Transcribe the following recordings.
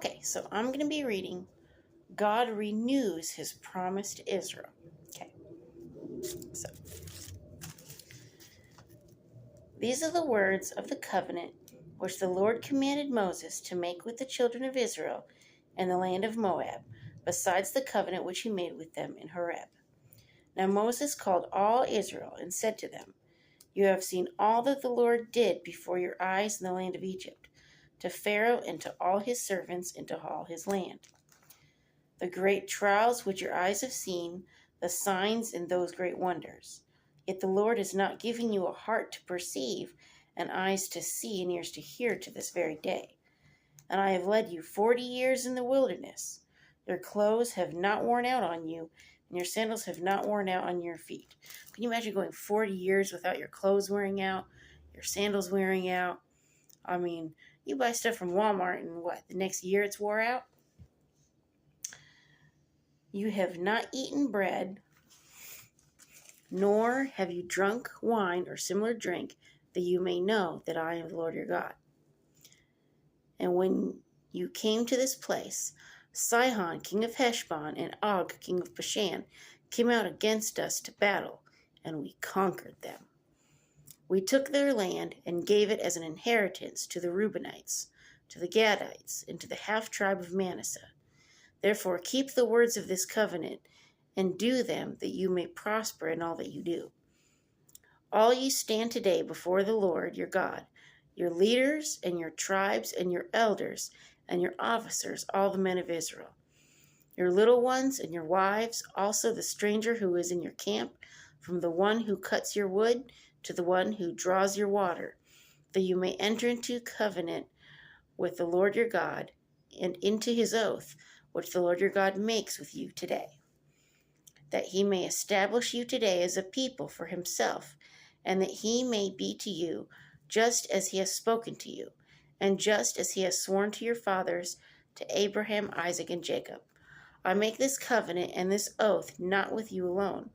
Okay, so I'm going to be reading God renews his promise to Israel. Okay, so these are the words of the covenant which the Lord commanded Moses to make with the children of Israel in the land of Moab, besides the covenant which he made with them in Horeb. Now Moses called all Israel and said to them, You have seen all that the Lord did before your eyes in the land of Egypt, to Pharaoh and to all his servants and to all his land. The great trials which your eyes have seen, the signs and those great wonders. Yet the Lord has not given you a heart to perceive, and eyes to see, and ears to hear to this very day. And I have led you 40 years in the wilderness. Your clothes have not worn out on you, and your sandals have not worn out on your feet. Can you imagine going 40 years without your clothes wearing out, your sandals wearing out? I mean, you buy stuff from Walmart, and the next year it's wore out? You have not eaten bread, nor have you drunk wine or similar drink, that you may know that I am the Lord your God. And when you came to this place, Sihon, king of Heshbon, and Og, king of Bashan, came out against us to battle, and we conquered them. We took their land and gave it as an inheritance to the Reubenites, to the Gadites, and to the half-tribe of Manasseh. Therefore keep the words of this covenant, and do them, that you may prosper in all that you do. All you stand today before the Lord your God, your leaders and your tribes and your elders and your officers, all the men of Israel, your little ones and your wives, also the stranger who is in your camp, from the one who cuts your wood to the one who draws your water, that you may enter into covenant with the Lord your God and into his oath, which the Lord your God makes with you today, that he may establish you today as a people for himself, and that he may be to you just as he has spoken to you, and just as he has sworn to your fathers, to Abraham, Isaac, and Jacob. I make this covenant and this oath not with you alone,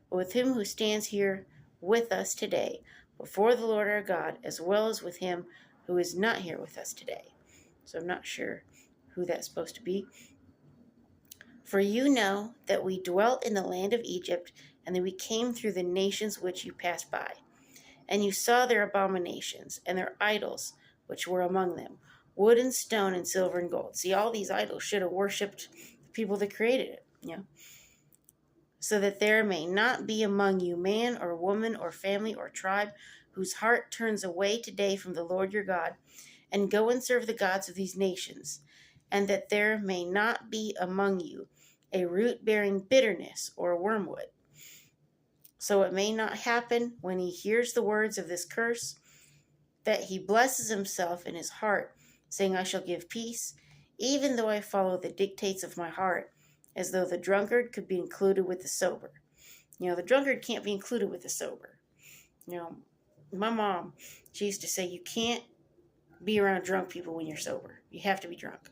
but with him who stands here with us today before the Lord our God, as well as with him who is not here with us today. So I'm not sure who that's supposed to be. For you know that we dwelt in the land of Egypt, and that we came through the nations which you passed by. And you saw their abominations, and their idols which were among them, wood and stone and silver and gold. See, all these idols should have worshipped the people that created it, So that there may not be among you man or woman or family or tribe whose heart turns away today from the Lord your God, and go and serve the gods of these nations, and that there may not be among you a root bearing bitterness or wormwood. So it may not happen when he hears the words of this curse, that he blesses himself in his heart, saying, I shall give peace, even though I follow the dictates of my heart, as though the drunkard could be included with the sober. The drunkard can't be included with the sober. My mom, she used to say, you can't be around drunk people when you're sober. You have to be drunk.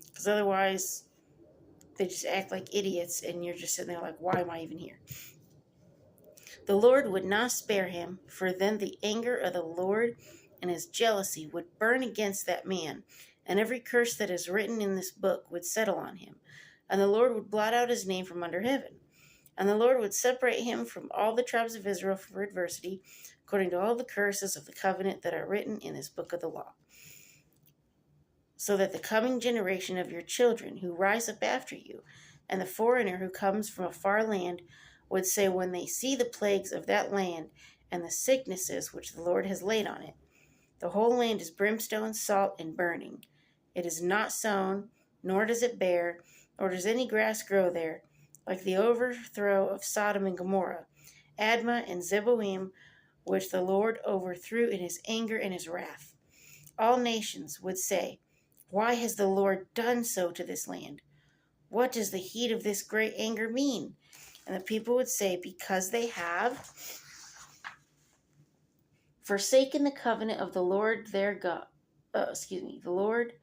Because otherwise, they just act like idiots, and you're just sitting there like, why am I even here? The Lord would not spare him, for then the anger of the Lord and his jealousy would burn against that man, and every curse that is written in this book would settle on him, and the Lord would blot out his name from under heaven. And the Lord would separate him from all the tribes of Israel for adversity, according to all the curses of the covenant that are written in this book of the law, so that the coming generation of your children who rise up after you, and the foreigner who comes from a far land, would say when they see the plagues of that land and the sicknesses which the Lord has laid on it, the whole land is brimstone, salt, and burning. It is not sown, nor does it bear, nor does any grass grow there, like the overthrow of Sodom and Gomorrah, Admah and Zeboim, which the Lord overthrew in his anger and his wrath. All nations would say, why has the Lord done so to this land? What does the heat of this great anger mean? And the people would say, because they have forsaken the covenant of the Lord their God, the Lord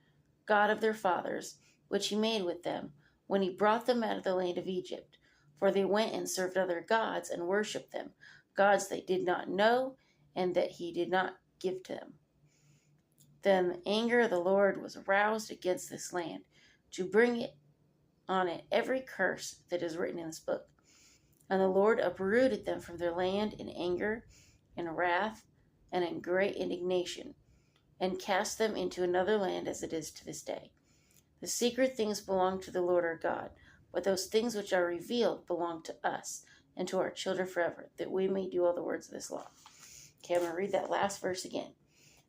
God of their fathers, which he made with them when he brought them out of the land of Egypt. For they went and served other gods and worshipped them, gods they did not know and that he did not give to them. Then the anger of the Lord was aroused against this land, to bring it on it every curse that is written in this book. And the Lord uprooted them from their land in anger, in wrath, and in great indignation, and cast them into another land as it is to this day. The secret things belong to the Lord our God, but those things which are revealed belong to us and to our children forever, that we may do all the words of this law. Okay, I'm going to read that last verse again.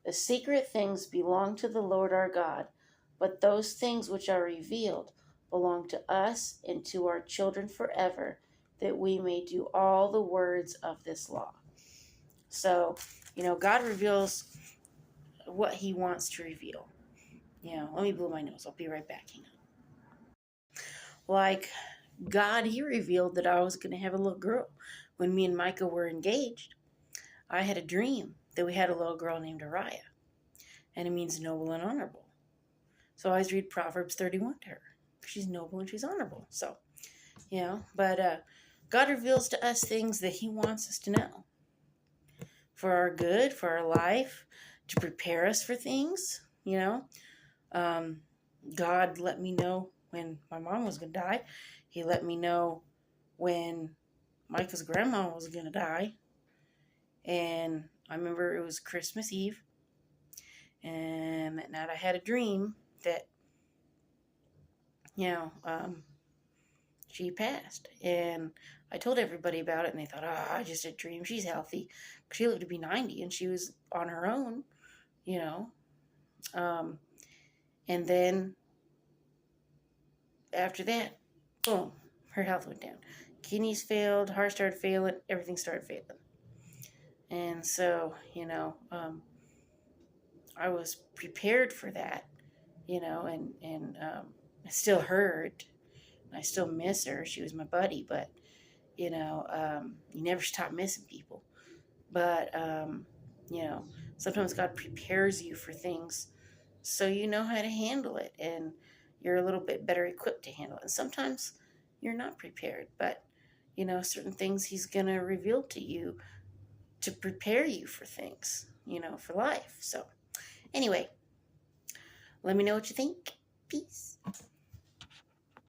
The secret things belong to the Lord our God, but those things which are revealed belong to us and to our children forever, that we may do all the words of this law. So, God reveals what he wants to reveal. Let me blow my nose. I'll be right back. Hang on. Like God, he revealed that I was going to have a little girl when me and Micah were engaged. I had a dream that we had a little girl named Ariah, and it means noble and honorable. So I always read Proverbs 31 to her. She's noble and she's honorable. So, but God reveals to us things that he wants us to know for our good, for our life, to prepare us for things. God let me know when my mom was going to die. He let me know when Micah's grandma was going to die. And I remember it was Christmas Eve. And that night I had a dream that, she passed. And I told everybody about it, and they thought, I just had a dream. She's healthy. She lived to be 90, and she was on her own, And then after that, boom, her health went down. Kidneys failed, heart started failing, everything started failing. And so, I was prepared for that, and I still hurt. I still miss her. She was my buddy, but, you never stop missing people. But, sometimes God prepares you for things so you know how to handle it, and you're a little bit better equipped to handle it. And sometimes you're not prepared, but, certain things he's going to reveal to you to prepare you for things, for life. So anyway, let me know what you think. Peace.